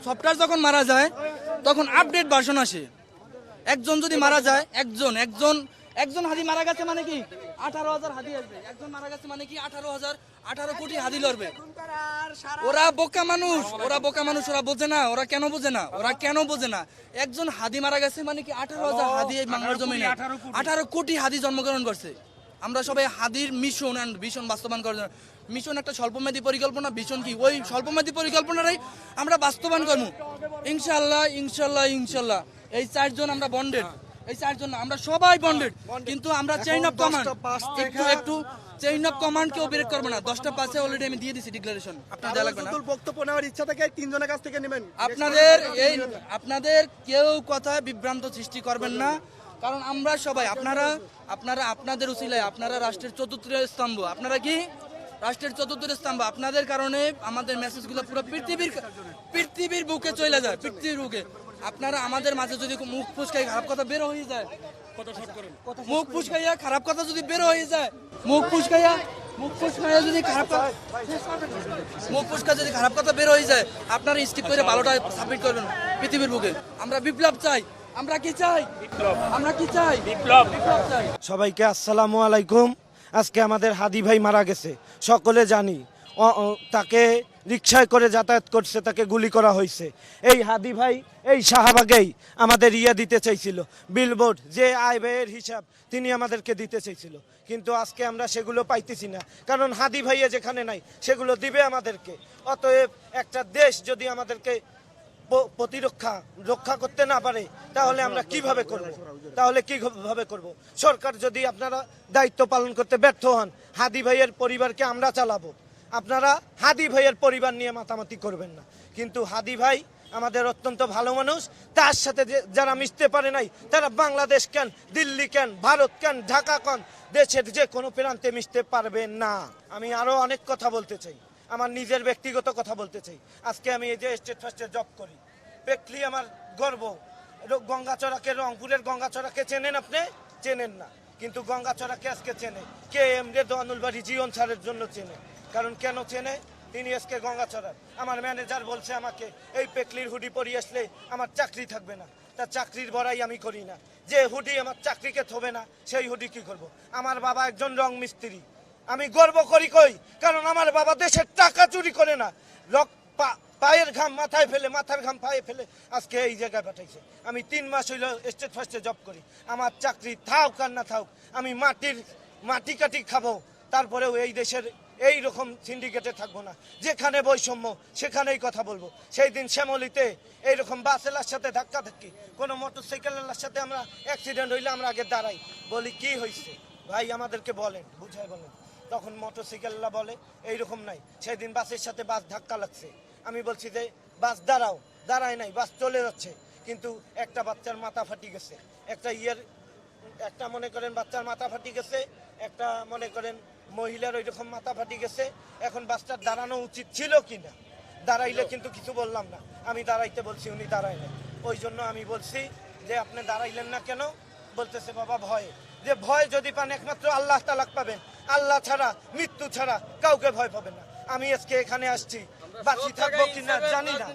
Software যখন মারা যায় তখন আপডেট ভার্সন আসে। একজন যদি মারা যায়, একজন হাদি মারা গেছে মানে কি 18,000 হাদি আসবে। একজন মারা গেছে মানে কি 18 কোটি হাদি লড়বে। ওরা বোকা মানুষ, ওরা বোঝে না। ওরা কেন বোঝে না? একজন হাদি মারা গেছে মানে কি 18,000 হাদি এই বাংলার জমিনে 18 কোটি হাদি জন্মগ্রহণ করছে। আমরা সবাই হাদির মিশন বাস্তবায়ন করার জন্য, মিশন একটা স্বল্পমেয়াদী পরিকল্পনা, ভিশন কি ওই স্বল্পমেয়াদী পরিকল্পনাটাই আমরা বাস্তবায়ন করবো ইনশাল্লাহ। এই 4 জন আমরা বন্ডেড, এই 4 জন আমরা সবাই বন্ডেড, কিন্তু আমরা চেইন অফ কমান্ড একটু চেইন অফ কমান্ড কেউ ব্রেক করবে না। 10টা পাশে অলরেডি আমি দিয়ে দিছি ডিক্লারেশন। আপনাদের দেয়া লাগবে না। বক্তব্য নেওয়ার ইচ্ছা থেকে 3 জনের কাছ থেকে নেবেন। আপনাদের কেউ কথায় বিভ্রান্ত সৃষ্টি করবেন না, কারণ আমরা সবাই আপনাদের উসিলায় আপনারা রাষ্ট্রের চতুর্থ স্তম্ভ। আপনারা কি রাষ্ট্রের চতুর্থ স্তম্ভ? আপনাদের কারণে আমাদের মেসেজগুলো পুরো পৃথিবীর বুকে চলে যায়, পৃথিবীর বুকে। আপনারা আমাদের মাঝে যদি মুখ ফুসকাই খারাপ কথা বের হয়ে যায়, মুখ ফুসকাইয়া খারাপ কথা যদি বের হয়ে যায়, মুখ ফুসকাইয়া যদি খারাপ কথা বের হয়ে যায়, আপনারা স্কিপ করে ভালোটা সাবমিট করবেন পৃথিবীর বুকে। আমরা বিপ্লব চাই। আমরা কি চাই? বিপ্লব চাই। সবাইকে আসসালামু আলাইকুম। আজকে আমাদের হাদি ভাই মারা গেছে, সকলে জানি। তাকে রিকশায় করে যাতায়াত করছে, তাকে গুলি করা হয়েছে। এই হাদি ভাই এই শাহবাগেই আমাদের দিতে চাইছিল, বিলবোর্ড যে আয় ব্যয়ের হিসাব তিনি আমাদেরকে দিতে চাইছিল, কিন্তু আজকে আমরা সেগুলো পাইতেছি না, কারণ হাদি ভাইয়া যেখানে নাই সেগুলো দিবে আমাদেরকে। অতএব একটা দেশ যদি আমাদেরকে রক্ষা করতে না পারে তাহলে আমরা কিভাবে করব? সরকার যদি আপনারা দায়িত্ব পালন করতে ব্যর্থ হন, হাদি ভাইয়ের পরিবারকে আমরা চালাবো। আপনারা হাদি ভাইয়ের পরিবার নিয়ে মাতামাতি করবেন না। কিন্তু হাদি ভাই আমাদের অত্যন্ত ভালো মানুষ, তার সাথে যারা মিশতে পারে নাই তারা বাংলাদেশ কেন, দিল্লি কেন, ভারত কেন, ঢাকা কেন, দেশের যে কোনো প্রান্তে মিশতে পারবে না। আমি আরো অনেক কথা বলতে চাই, আমার নিজের ব্যক্তিগত কথা বলতে চাই। আজকে আমি এই যে স্টেট ফার্স্টে জব করি, পেটলি আমার গর্ব। গঙ্গাচড়াকে, রংপুরের গঙ্গাচড়াকে চেনেন আপনি? চেনেন না, কিন্তু গঙ্গাচড়াকে আজকে চেনে কে? দোয়ানুল বাড়ি জীবন ছাড়ের জন্য চেনে। কারণ কেন চেনে? তিনি আজকে গঙ্গাচড়ার। আমার ম্যানেজার বলছে আমাকে, এই পেকলির হুডি পরিয়ে আসলে আমার চাকরি থাকবে না। তার চাকরির বড়াই আমি করি না। যে হুডি আমার চাকরিকে থবে না, সেই হুডি কি করব? আমার বাবা একজন রং মিস্ত্রি, আমি গর্ব করি কই, কারণ আমার বাবা দেশের টাকা চুরি করে না, পায়ের ঘাম মাথায় ফেলে, মাথার ঘাম পায়ে ফেলে আজকে এই জায়গায় পাঠাইছে। আমি 3 মাস হইল স্টেট ফার্স্টে জব করি। আমার চাকরি থাক আর না থাক, আমি মাটি কাটি খাবো, তারপরেও এই দেশের এই রকম সিন্ডিকেটে থাকবো না। যেখানে বৈষম্য সেখানেই কথা বলবো। সেই দিন শ্যামলীতে এইরকম বাসেলার সাথে ধাক্কা ধাক্কি, কোনো মোটরসাইকেলের সাথে আমরা অ্যাক্সিডেন্ট হইলে আমরা আগে দাঁড়াই, বলি কি হয়েছে ভাই আমাদেরকে বলেন, বুঝাই বলেন। তখন মোটরসাইকেলরা বলে এইরকম নাই। সেই দিন বাসের সাথে বাস ধাক্কা লাগছে, আমি বলছি যে বাস দাঁড়ায় নাই, বাস চলে যাচ্ছে, কিন্তু একটা বাচ্চার মাথা ফাটি গেছে, একটা মনে করেন বাচ্চার মাথা ফাটি গেছে, একটা মনে করেন মহিলার ওইরকম মাথা ফাটি গেছে। এখন বাসটার দাঁড়ানো উচিত ছিল কিনা? দাঁড়াইলে কিন্তু কিছু বললাম না, আমি দাঁড়াইতে বলছি, উনি দাঁড়াইলেন। ওই জন্য আমি বলছি যে আপনি দাঁড়াইলেন না কেন? বলতেছে বাবা ভয়ে। যে ভয় যদি পান একমাত্র আল্লাহ তাআলা পাবেন, আল্লাহ ছাড়া, মৃত্যু ছাড়া কাউকে ভয় পাবেন না। আমি আজকে এখানে আসছি, বাঁচি থাকবো কিনা জানি না।